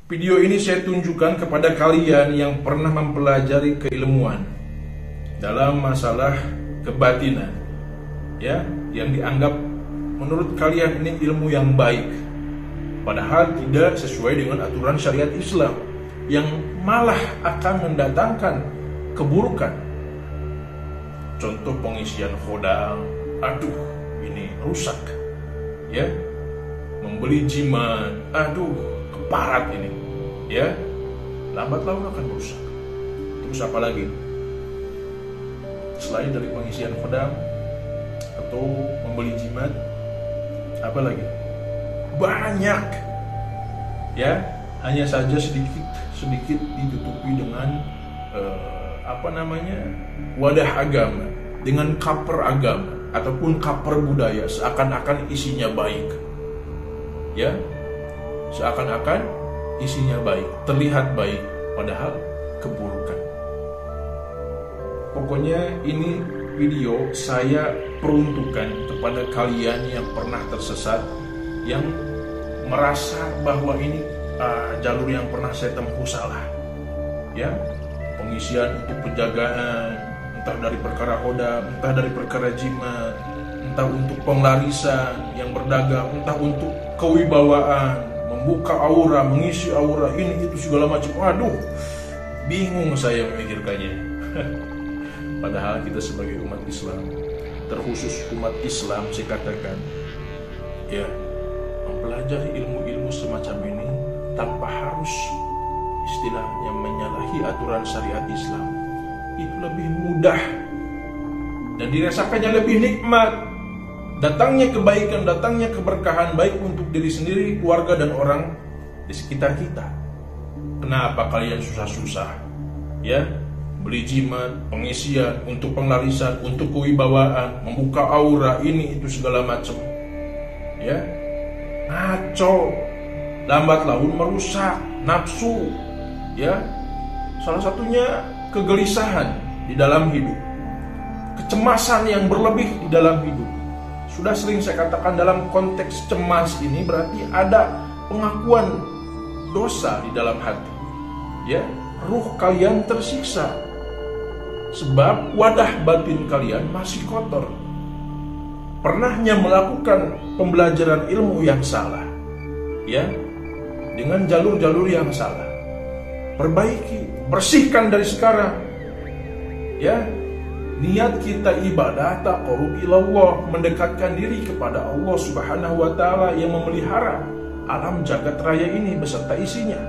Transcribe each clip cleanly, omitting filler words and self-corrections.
Video ini saya tunjukkan kepada kalian yang pernah mempelajari keilmuan dalam masalah kebatinan, ya, yang dianggap menurut kalian ini ilmu yang baik, padahal tidak sesuai dengan aturan syariat Islam, yang malah akan mendatangkan keburukan. Contoh pengisian khodam, aduh ini rusak, ya. Membeli jimat, aduh keparat ini, ya, lambat laun akan rusak. Terus apa lagi? Selain dari pengisian khodam atau membeli jimat, apa lagi? Banyak, ya. Hanya saja sedikit ditutupi dengan wadah agama, dengan cover agama ataupun cover budaya, seakan-akan isinya baik, ya, seakan-akan isinya baik, terlihat baik, padahal keburukan. Pokoknya ini video saya peruntukkan kepada kalian yang pernah tersesat, yang merasa bahwa ini jalur yang pernah saya tempuh salah, ya. Pengisian untuk penjagaan, entah dari perkara khodam, entah dari perkara jimat, entah untuk penglarisan yang berdagang, entah untuk kewibawaan, membuka aura, mengisi aura, ini itu segala macam. Waduh, bingung saya memikirkannya. Padahal kita sebagai umat Islam, terkhusus umat Islam, saya katakan, ya, mempelajari ilmu-ilmu semacam ini tanpa harus istilahnya menyalahi aturan syariat Islam, itu lebih mudah dan dirasakannya lebih nikmat. Datangnya kebaikan, datangnya keberkahan, baik untuk diri sendiri, keluarga, dan orang di sekitar kita. Kenapa kalian susah-susah, ya, beli jimat, pengisian, untuk penglarisan, untuk kewibawaan, membuka aura, ini itu segala macam, ya, ngaco, lambat laun merusak nafsu, ya. Salah satunya kegelisahan di dalam hidup, kecemasan yang berlebih di dalam hidup. Sudah sering saya katakan, dalam konteks cemas ini berarti ada pengakuan dosa di dalam hati, ya. Ruh kalian tersiksa sebab wadah batin kalian masih kotor. Pernahnya melakukan pembelajaran ilmu yang salah, ya, dengan jalur-jalur yang salah. Perbaiki, bersihkan dari sekarang, ya. Niat kita ibadah taqarrub ilallah, mendekatkan diri kepada Allah Subhanahu wa taala yang memelihara alam jagat raya ini beserta isinya,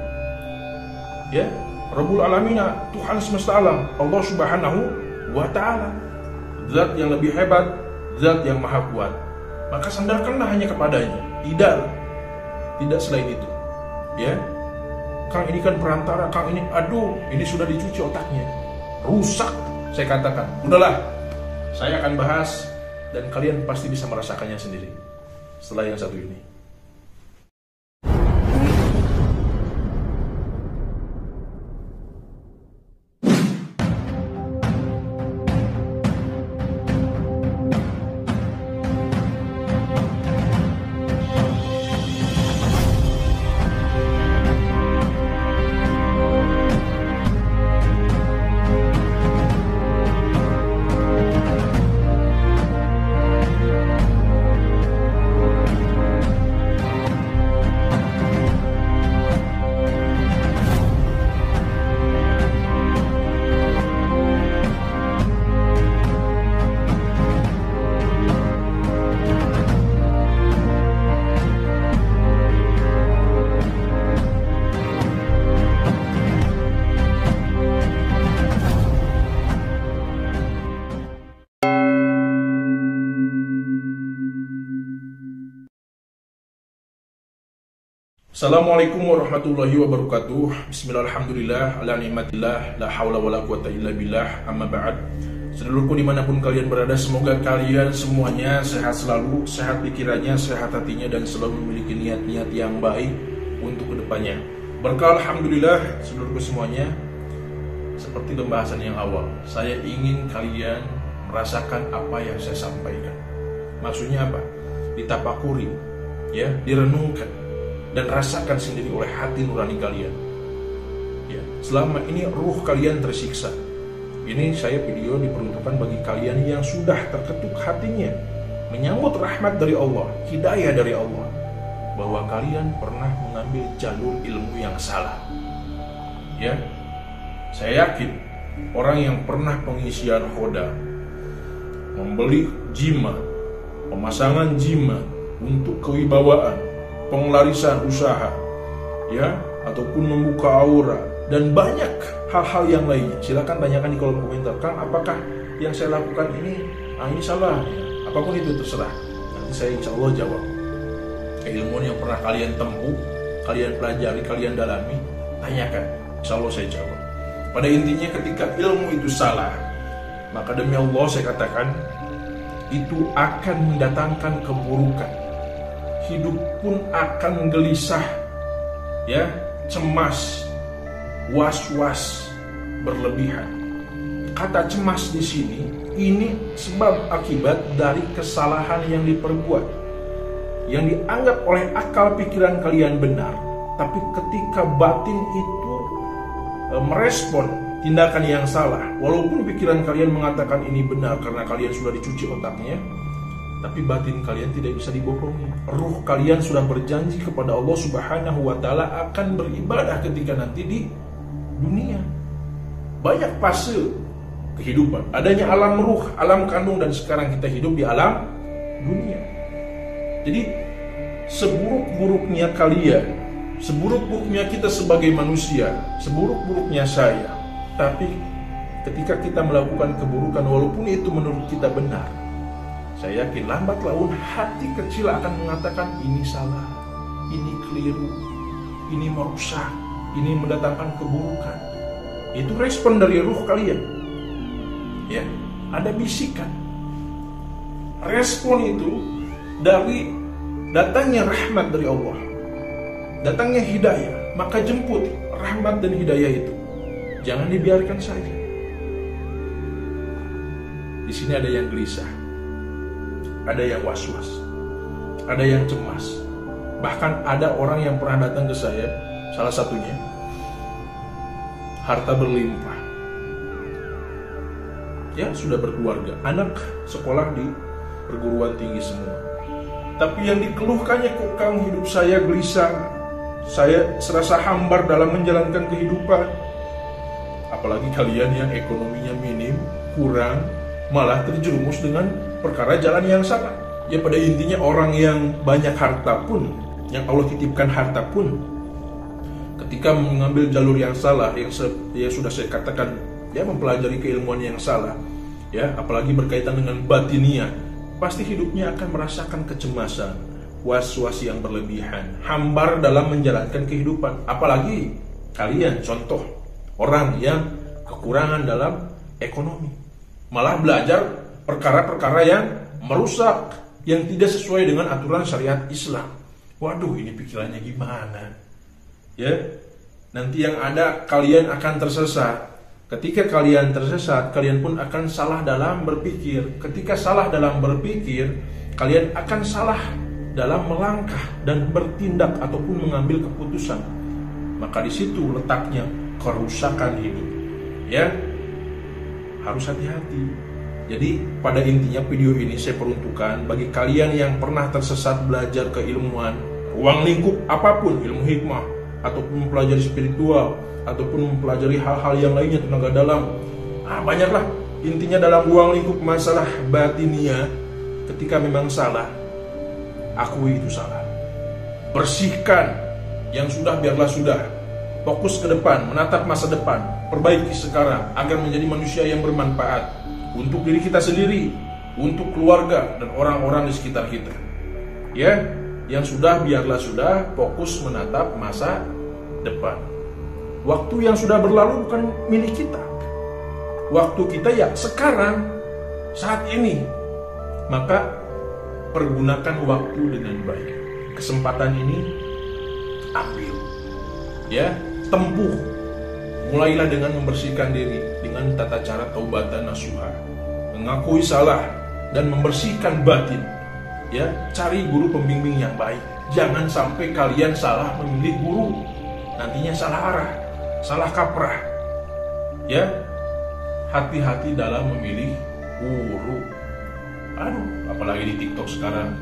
ya. Rabbul Alamina, Tuhan semesta alam, Allah Subhanahu wa taala, zat yang lebih hebat, zat yang maha kuat. Maka sandarkanlah hanya kepadanya, tidak selain itu, ya. Kang ini kan perantara, Kang ini, aduh, ini sudah dicuci otaknya, rusak. Saya katakan, udahlah, saya akan bahas dan kalian pasti bisa merasakannya sendiri setelah yang satu ini. Assalamualaikum warahmatullahi wabarakatuh. Bismillahirrahmanirrahim. Ala ni'matillah, la haula wala quwata illa billah. Amma ba'd. Sedulurku dimanapun kalian berada, semoga kalian semuanya sehat selalu, sehat pikirannya, sehat hatinya, dan selalu memiliki niat-niat yang baik untuk kedepannya. Berkah alhamdulillah, sedulurku semuanya. Seperti pembahasan yang awal, saya ingin kalian merasakan apa yang saya sampaikan. Maksudnya apa? Ditapakuri, ya, direnungkan, dan rasakan sendiri oleh hati nurani kalian. Ya, selama ini ruh kalian tersiksa. Ini saya video diperuntukkan bagi kalian yang sudah terketuk hatinya menyambut rahmat dari Allah, hidayah dari Allah, bahwa kalian pernah mengambil jalur ilmu yang salah. Ya, saya yakin orang yang pernah pengisian khoda, membeli jima, pemasangan jima untuk kewibawaan, pengelarisan usaha, ya, ataupun membuka aura dan banyak hal-hal yang lainnya. Silakan tanyakan di kolom komentar, Kang, apakah yang saya lakukan ini salah? Ya, apapun itu terserah. Nanti saya insya Allah jawab. Keilmuan yang pernah kalian tempuh, kalian pelajari, kalian dalami, tanyakan. Insya Allah saya jawab. Pada intinya ketika ilmu itu salah, maka demi Allah saya katakan itu akan mendatangkan keburukan. Hidup pun akan gelisah, ya, cemas, was-was berlebihan. Kata cemas di sini ini sebab akibat dari kesalahan yang diperbuat, yang dianggap oleh akal pikiran kalian benar, tapi ketika batin itu merespon tindakan yang salah, walaupun pikiran kalian mengatakan ini benar karena kalian sudah dicuci otaknya, tapi batin kalian tidak bisa dibohongi. Ruh kalian sudah berjanji kepada Allah Subhanahu wa Ta'ala akan beribadah ketika nanti di dunia. Banyak fase kehidupan, adanya alam ruh, alam kandung, dan sekarang kita hidup di alam dunia. Jadi seburuk-buruknya kalian, seburuk-buruknya kita sebagai manusia, seburuk-buruknya saya, tapi ketika kita melakukan keburukan walaupun itu menurut kita benar, saya yakin lambat laun hati kecil akan mengatakan ini salah, ini keliru, ini merusak, ini mendatangkan keburukan. Itu respon dari ruh kalian. Ya, ada bisikan. Respon itu dari datangnya rahmat dari Allah, datangnya hidayah. Maka jemput rahmat dan hidayah itu. Jangan dibiarkan saja. Di sini ada yang gelisah, ada yang was-was, ada yang cemas. Bahkan ada orang yang pernah datang ke saya, salah satunya harta berlimpah, ya, sudah berkeluarga, anak sekolah di perguruan tinggi semua. Tapi yang dikeluhkannya, kok Kang, hidup saya gelisah, saya serasa hambar dalam menjalankan kehidupan. Apalagi kalian yang ekonominya minim, kurang, malah terjerumus dengan perkara jalan yang salah. Ya, pada intinya orang yang banyak harta pun, yang Allah titipkan harta pun, ketika mengambil jalur yang salah, yang sudah saya katakan, ya, mempelajari keilmuan yang salah, ya, apalagi berkaitan dengan batiniah, pasti hidupnya akan merasakan kecemasan, was-was yang berlebihan, hambar dalam menjalankan kehidupan. Apalagi kalian contoh orang yang kekurangan dalam ekonomi, malah belajar perkara-perkara yang merusak, yang tidak sesuai dengan aturan syariat Islam. Waduh, ini pikirannya gimana? Ya, nanti yang ada kalian akan tersesat. Ketika kalian tersesat, kalian pun akan salah dalam berpikir. Ketika salah dalam berpikir, kalian akan salah dalam melangkah dan bertindak ataupun mengambil keputusan. Maka di situ letaknya kerusakan hidup. Ya, harus hati-hati. Jadi pada intinya video ini saya peruntukkan bagi kalian yang pernah tersesat belajar keilmuan, ruang lingkup apapun, ilmu hikmah, ataupun mempelajari spiritual, ataupun mempelajari hal-hal yang lainnya, tenaga dalam. Banyaklah. Intinya dalam ruang lingkup masalah batinia, ketika memang salah, akui itu salah. Bersihkan yang sudah, biarlah sudah. Fokus ke depan, menatap masa depan, perbaiki sekarang agar menjadi manusia yang bermanfaat untuk diri kita sendiri, untuk keluarga dan orang-orang di sekitar kita. Ya, yang sudah biarlah sudah, fokus menatap masa depan. Waktu yang sudah berlalu bukan milik kita. Waktu kita ya sekarang, saat ini. Maka pergunakan waktu dengan baik. Kesempatan ini ambil. Ya, tempuh. Mulailah dengan membersihkan diri dengan tata cara taubatan nasuha, mengakui salah dan membersihkan batin. Ya, cari guru pembimbing yang baik. Jangan sampai kalian salah memilih guru, nantinya salah arah, salah kaprah. Ya, hati-hati dalam memilih guru. Aduh, apalagi di TikTok sekarang,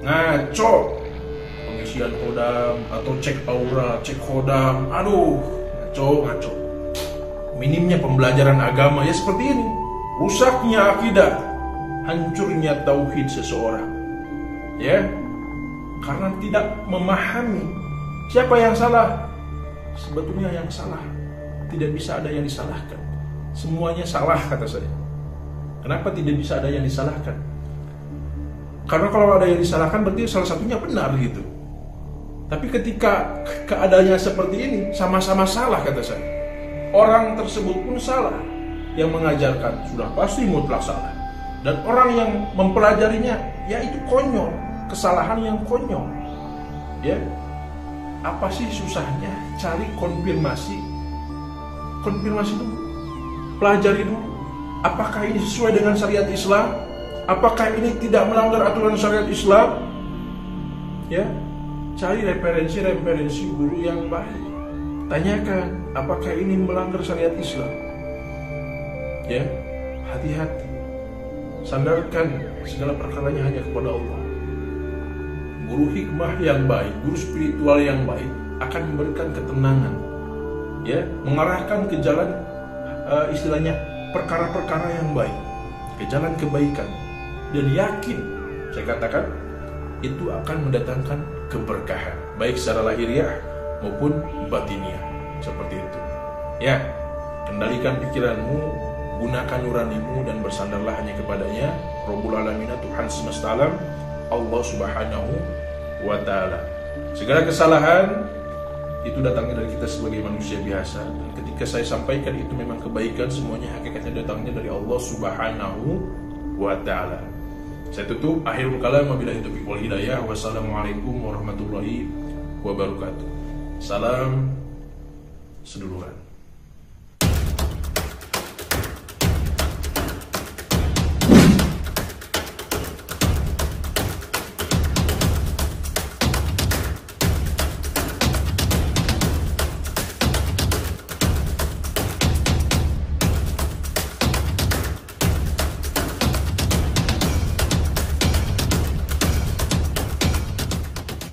ngaco, pengisian kodam atau cek aura, cek kodam. Aduh, ngaco. Minimnya pembelajaran agama ya seperti ini. Rusaknya akidah, hancurnya tauhid seseorang. Ya, karena tidak memahami siapa yang salah. Sebetulnya yang salah tidak bisa ada yang disalahkan. Semuanya salah kata saya. Kenapa tidak bisa ada yang disalahkan? Karena kalau ada yang disalahkan berarti salah satunya benar gitu. Tapi ketika keadaannya seperti ini, sama-sama salah kata saya. Orang tersebut pun salah. Yang mengajarkan sudah pasti mutlak salah. Dan orang yang mempelajarinya, ya itu konyol. Kesalahan yang konyol. Ya, apa sih susahnya? Cari konfirmasi dulu, pelajari dulu. Apakah ini sesuai dengan syariat Islam? Apakah ini tidak melanggar aturan syariat Islam? Ya, cari referensi guru yang baik. Tanyakan, apakah ini melanggar syariat Islam? Ya, hati-hati. Sandarkan segala perkaranya hanya kepada Allah. Guru hikmah yang baik, guru spiritual yang baik akan memberikan ketenangan, ya, mengarahkan ke jalan istilahnya perkara-perkara yang baik, ke jalan kebaikan, dan yakin, saya katakan, itu akan mendatangkan keberkahan, baik secara lahiriah maupun batiniah, seperti itu. Ya, kendalikan pikiranmu, gunakan nuranimu dan bersandarlah hanya kepadanya, Rabbul Alamin, Tuhan semesta alam, Allah Subhanahu wa Ta'ala. Segala kesalahan itu datangnya dari kita sebagai manusia biasa. Dan ketika saya sampaikan itu memang kebaikan, semuanya hakikatnya datangnya dari Allah Subhanahu wa Ta'ala. Saya tutup, akhirul kalam, wabillahi taufiq wal hidayah. Wassalamualaikum warahmatullahi wabarakatuh. Salam seduluran.